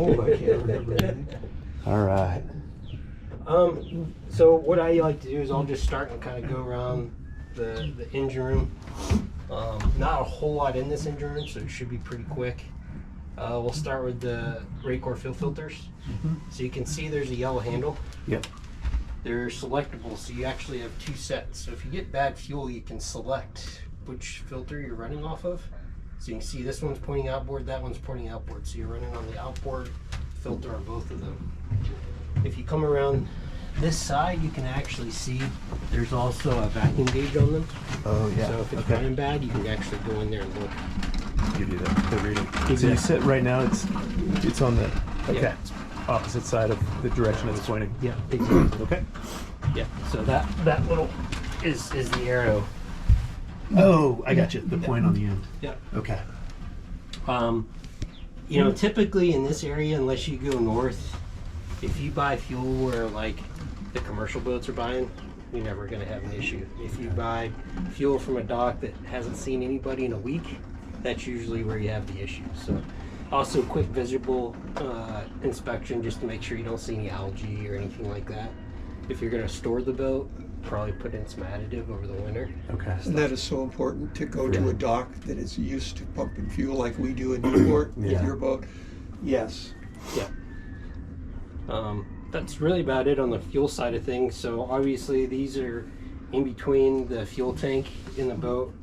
old, I can't remember anything. All right. So what I like to do is I'll just start and kind of go around the engine room. Not a whole lot in this engine room, so it should be pretty quick. We'll start with the Raycor fuel filters. So you can see there's a yellow handle. Yep. They're selectable, so you actually have two sets. So if you get bad fuel, you can select which filter you're running off of. So you can see this one's pointing outboard, that one's pointing outboard. So you're running on the outboard filter on both of them. If you come around this side, you can actually see there's also a vacuum gauge on them. Oh yeah. So if it's running bad, you can actually go in there and look. Give you the reading. Exactly. So you sit right now. It's on the Yeah. opposite side of the direction it's pointing. Yeah, exactly. Okay. Yeah. So that little is the arrow. Oh, I got you. The point on the end. Yeah. Okay. You know, typically in this area, unless you go north, if you buy fuel where like the commercial boats are buying, you're never going to have an issue. If you buy fuel from a dock that hasn't seen anybody in a week, that's usually where you have the issue. So also quick visual inspection just to make sure you don't see any algae or anything like that. If you're going to store the boat, probably put in some additive over the winter. Okay. And that is so important to go to a dock that is used to pumping fuel like we do in Newport with your boat. Yes. Yeah. That's really about it on the fuel side of things. So obviously these are in between the fuel tank in the boat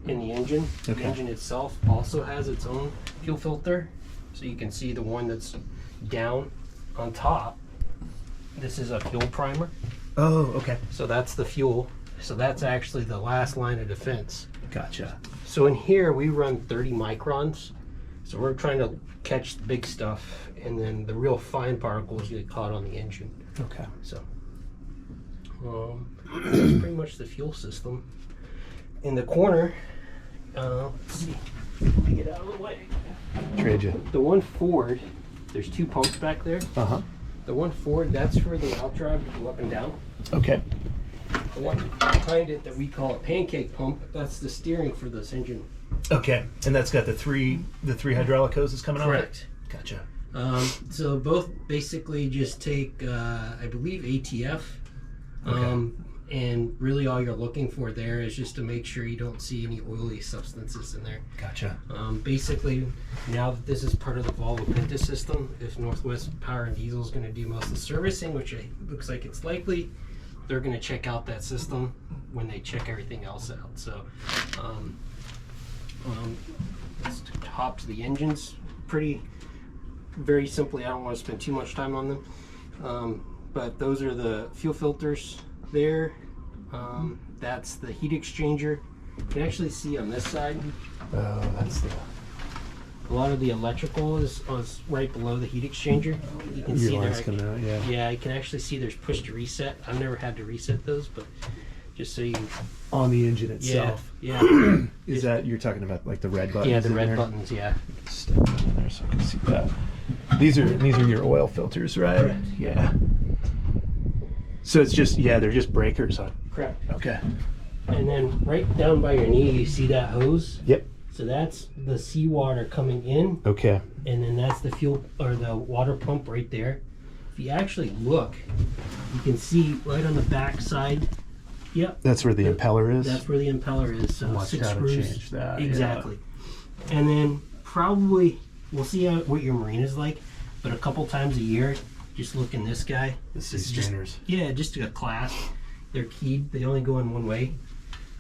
and the engine. Okay. The engine itself also has its own fuel filter. So you can see the one that's down on top. This is a fuel primer. Oh, okay. So that's the fuel. So that's actually the last line of defense. Gotcha. So in here we run 30 microns. So we're trying to catch the big stuff, and then the real fine particles get caught on the engine. Okay. So that's pretty much the fuel system. In the corner, let's see, let me get out of the way. Trade you. The one forward, there's two pumps back there. Uh-huh. The one forward, that's for the Outdrive to go up and down. Okay. The one behind it that we call a pancake pump, that's the steering for this engine. Okay. And that's got the three hydraulic hoses coming out? Correct. Gotcha. So both basically just take, I believe, ATF. And really all you're looking for there is just to make sure you don't see any oily substances in there. Gotcha. Basically, now that this is part of the Volvo Pinta system, if Northwest Power and Diesel is going to do most of the servicing, which it looks like it's likely, they're going to check out that system when they check everything else out. So let's hop to the engines. Very simply, I don't want to spend too much time on them, but those are the fuel filters there. That's the heat exchanger. You can actually see on this side, Oh, that's a lot of the electrical is right below the heat exchanger. You can see lights there. coming out, yeah. Yeah, you can actually see there's push to reset. I've never had to reset those, but just so you. On the engine itself. Yeah. Is that, you're talking about like the red buttons? Yeah, the in red there? buttons. Yeah. Step in there so I can see that. These are your oil filters, right? Correct. Yeah. So it's just, they're just breakers on. Correct. Okay. And then right down by your knee, you see that hose? Yep. So that's the seawater coming in, Okay. and then that's the fuel or the water pump right there. If you actually look, you can see right on the back side. Yep. That's where the impeller is? That's where the impeller is. So Watch 6 how to screws. change that. Exactly. And then probably we'll see what your marine is like, but a couple times a year, just look in this guy. The sea This is just- strainers. Yeah, just a clasp. They're keyed. They only go in one way.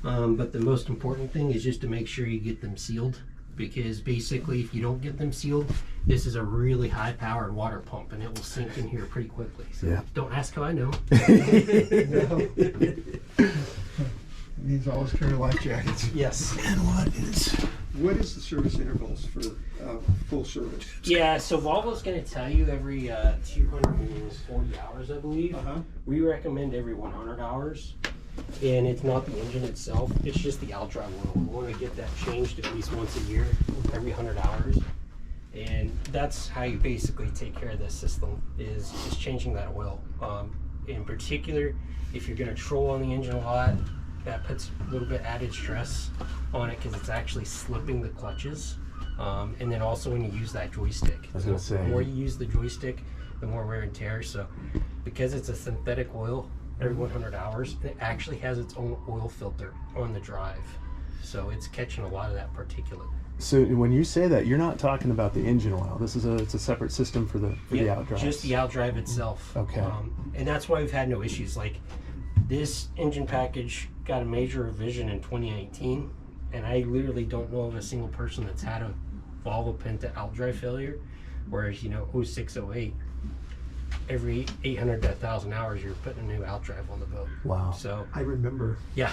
But the most important thing is just to make sure you get them sealed, because basically if you don't get them sealed, this is a really high powered water pump and it will sink in here pretty quickly. So don't ask how I know. It means always carry life jackets. Yes. And What is the service intervals for full service? Yeah, so Volvo's going to tell you every 240 hours, I believe. We recommend every 100 hours. And it's not the engine itself, it's just the Outdrive oil. We want to get that changed at least once a year, every 100 hours. And that's how you basically take care of this system, is just changing that oil. In particular, if you're going to troll on the engine a lot, that puts a little bit added stress on it because it's actually slipping the clutches. And then also when you use that joystick. I was gonna say. The more you use the joystick, the more wear and tear. So because it's a synthetic oil, every 100 hours, it actually has its own oil filter on the drive. So it's catching a lot of that particulate. So when you say that, you're not talking about the engine oil. This is it's a separate system for the Outdrive. Just the Outdrive itself. Okay. And that's why we've had no issues. Like this engine package got a major revision in 2019, and I literally don't know of a single person that's had a Volvo Penta Outdrive failure. Whereas 06, 08, every 800 to 1,000 hours, you're putting a new Outdrive on the boat. Wow. So I remember. yeah.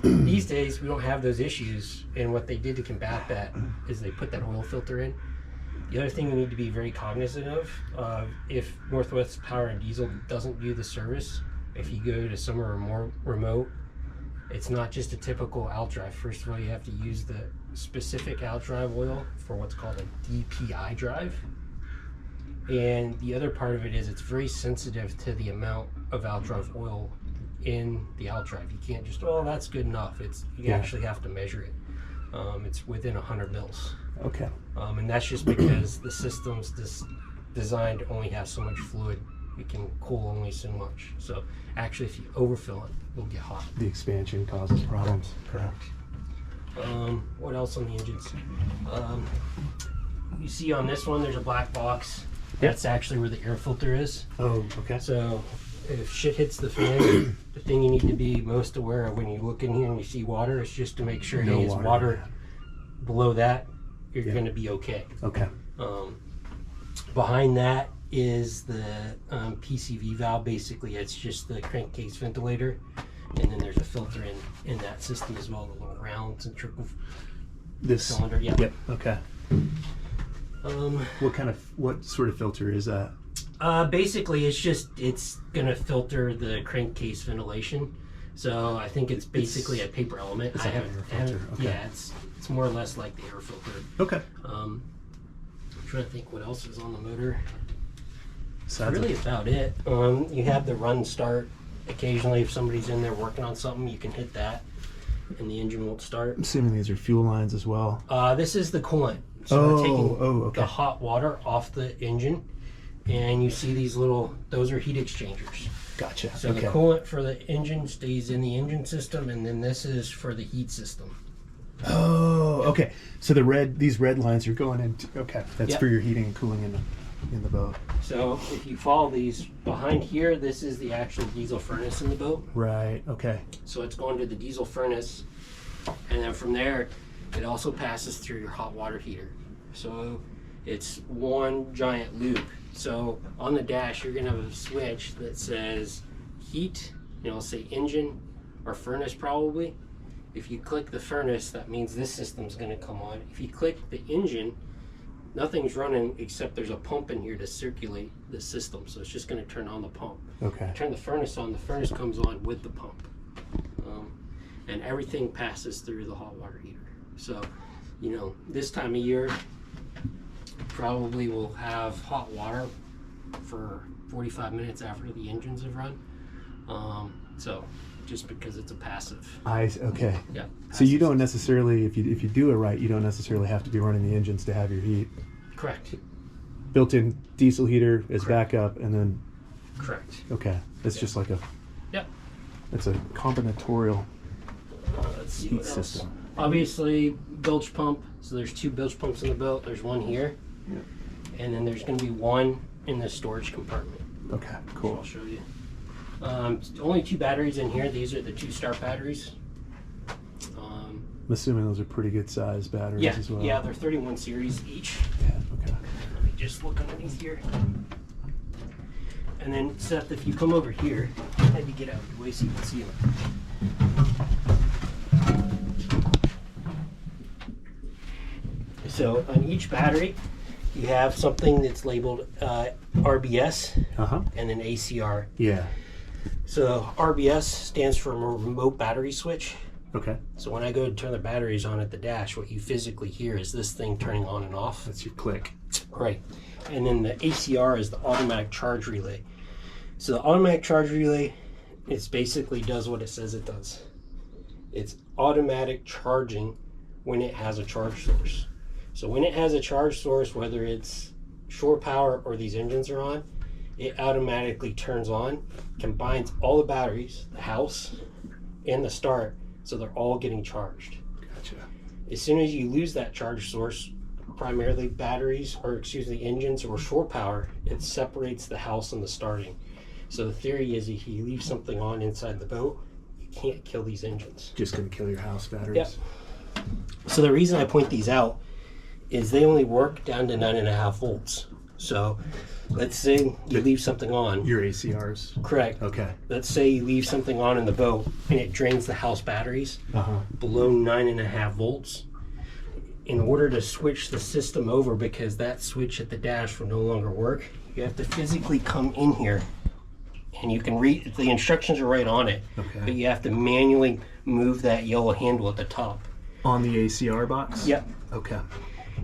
These days we don't have those issues, and what they did to combat that is they put that oil filter in. The other thing we need to be very cognizant of, if Northwest Power and Diesel doesn't do the service, if you go to somewhere more remote, it's not just a typical Outdrive. First of all, you have to use the specific Outdrive oil for what's called a DPI drive. And the other part of it is it's very sensitive to the amount of Outdrive oil in the Outdrive. You can't just, that's good enough. You actually have to measure it. It's within 100 mils. Okay. And that's just because the system's designed to only have so much fluid. It can cool only so much. So actually, if you overfill it, it'll get hot. The expansion causes problems. Correct. What else on the engines? You see on this one, there's a black box. That's actually where the air filter is. Oh, okay. So if shit hits the fan, the thing you need to be most aware of when you look in here and you see water is just to make sure it's water below that, you're going to be okay. Okay. Behind that is the PCV valve. Basically, it's just the crankcase ventilator, and then there's a filter in that system as well, the little round centrifugal cylinder. Yeah. Yep. Okay. What sort of filter is that? Basically, it's gonna filter the crankcase ventilation. So I think it's basically a paper element. It's like an air filter. Okay. Yeah, it's more or less like the air filter. Okay. I'm trying to think what else is on the motor. That's Sounds really about it. You have the run start. Occasionally, if somebody's in there working on something, you can hit that, and the engine won't start. I'm assuming these are fuel lines as well. This is the coolant. So we're taking okay. the hot water off the engine, and you see these those are heat exchangers. Gotcha. So the coolant for the engine stays in the engine system, and then this is for the heat system. Oh, okay. So these red lines are going into, that's for your heating and cooling in the boat. So if you follow these behind here, this is the actual diesel furnace in the boat. Right, okay. So it's going to the diesel furnace, and then from there, it also passes through your hot water heater. So it's one giant loop. So on the dash, you're gonna have a switch that says heat, it'll say engine or furnace probably. If you click the furnace, that means this system's gonna come on. If you click the engine, nothing's running except there's a pump in here to circulate the system. So it's just gonna turn on the pump. Okay. Turn the furnace on, the furnace comes on with the pump. And everything passes through the hot water heater. So, this time of year, probably will have hot water for 45 minutes after the engines have run. So, just because it's a passive. Okay. Yeah. So you don't necessarily, if you do it right, you don't necessarily have to be running the engines to have your heat. Correct. Built-in diesel heater as backup, and then. Correct. Okay. It's just like Yep. It's a combinatorial Let's see heat what else. system. Obviously, bilge pump. So there's 2 bilge pumps in the boat. There's one here, and then there's going to be one in the storage compartment. Okay, So cool. I'll show you. Only 2 batteries in here. These are the 2-star batteries. I'm assuming those are pretty good sized batteries as well. Yeah, they're 31 series each. Yeah, okay. Let me just look underneath here. And then, Seth, if you come over here, maybe get out of the way so you can see them. So on each battery, you have something that's labeled RBS and then ACR. Yeah. So RBS stands for remote battery switch. Okay. So when I go to turn the batteries on at the dash, what you physically hear is this thing turning on and off. That's your click. Right. And then the ACR is the automatic charge relay. So the automatic charge relay, it basically does what it says it does. It's automatic charging when it has a charge source. So when it has a charge source, whether it's shore power or these engines are on, it automatically turns on, combines all the batteries, the house and the start, so they're all getting charged. Gotcha. As soon as you lose that charge source, primarily batteries, or excuse me, engines or shore power, it separates the house and the starting. So the theory is if you leave something on inside the boat, you can't kill these engines. Just gonna kill your house batteries. Yep. So the reason I point these out is they only work down to 9.5 volts. So let's say you leave something on. Your ACRs. Correct. Okay. Let's say you leave something on in the boat and it drains the house batteries below 9.5 volts. In order to switch the system over, because that switch at the dash will no longer work, you have to physically come in here, and you can read, the instructions are right on it, but you have to manually move that yellow handle at the top. On the ACR box? Yep. Okay.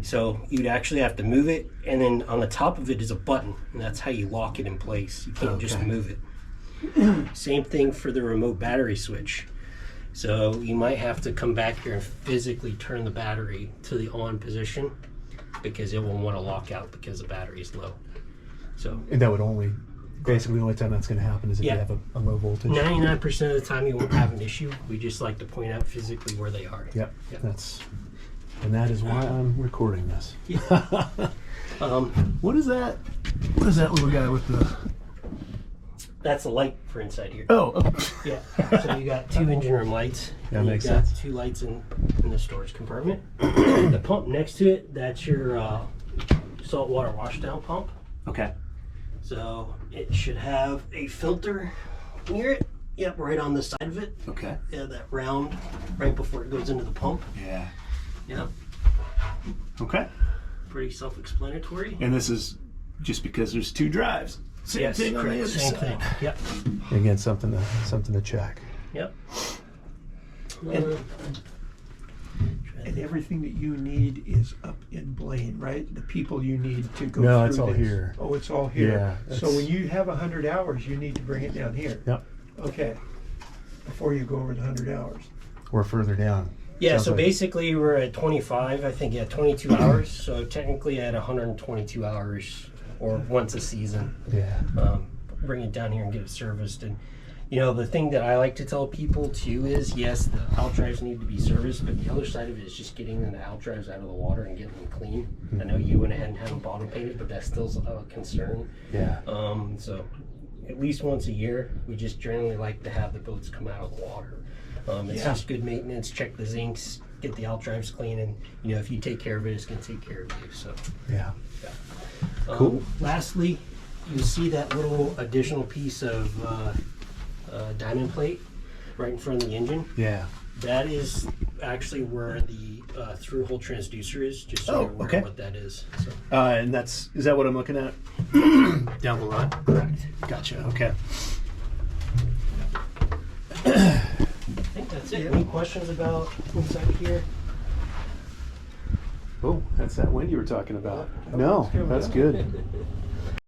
So you'd actually have to move it, and then on the top of it is a button, and that's how you lock it in place. You can't just move it. Same thing for the remote battery switch. So you might have to come back here and physically turn the battery to the on position, because it will want to lock out because the battery is low. So, And that would only, basically the only time that's going to happen is if you have a low voltage. 99% of the time you won't have an issue. We just like to point out physically where they are. Yep. And that is why I'm recording this. What is that? What is that little guy with the? That's a light for inside here. Oh. Yeah. So you got 2 engine room lights. That makes you got sense. 2 lights in the storage compartment. The pump next to it, that's your saltwater washdown pump. Okay. So it should have a filter near it. Yep, right on the side of it. Okay. Yeah, that round right before it goes into the pump. Yeah. Yep. Okay. Pretty self-explanatory. And this is just because there's 2 drives. Same thing on the other Same side. thing. Yep. Again, something to check. Yep. And everything that you need is up in Blaine, right? The people you need to go No, through it's all this. here. Oh, it's all here. Yeah, So when you have 100 hours, you need to bring it down here. Yep. Okay. Before you go over the 100 hours. Or further down. Yeah, Sounds so like- basically we're at 25, I think, 22 hours. So technically at 122 hours or once a season. Yeah. Bring it down here and get it serviced. And the thing that I like to tell people too is, yes, the Outdrives need to be serviced, but the other side of it is just getting the Outdrives out of the water and getting them clean. I know you went ahead and had them bottom painted, but that's still a concern. Yeah. So at least once a year, we just generally like to have the boats come out of the water. It's just good maintenance, check the zincs, get the Outdrives clean, and if you take care of it, it's going to take care of you. So Yeah. Cool. Lastly, you see that little additional piece of diamond plate right in front of the engine. Yeah. That is actually where the through-hole transducer is, just so you're aware of what that is. So. And is that what I'm looking at? Down below? Correct. Gotcha. Okay. I think that's it. Any questions about inside here? Oh, that's that wind you were talking about. No, that's good.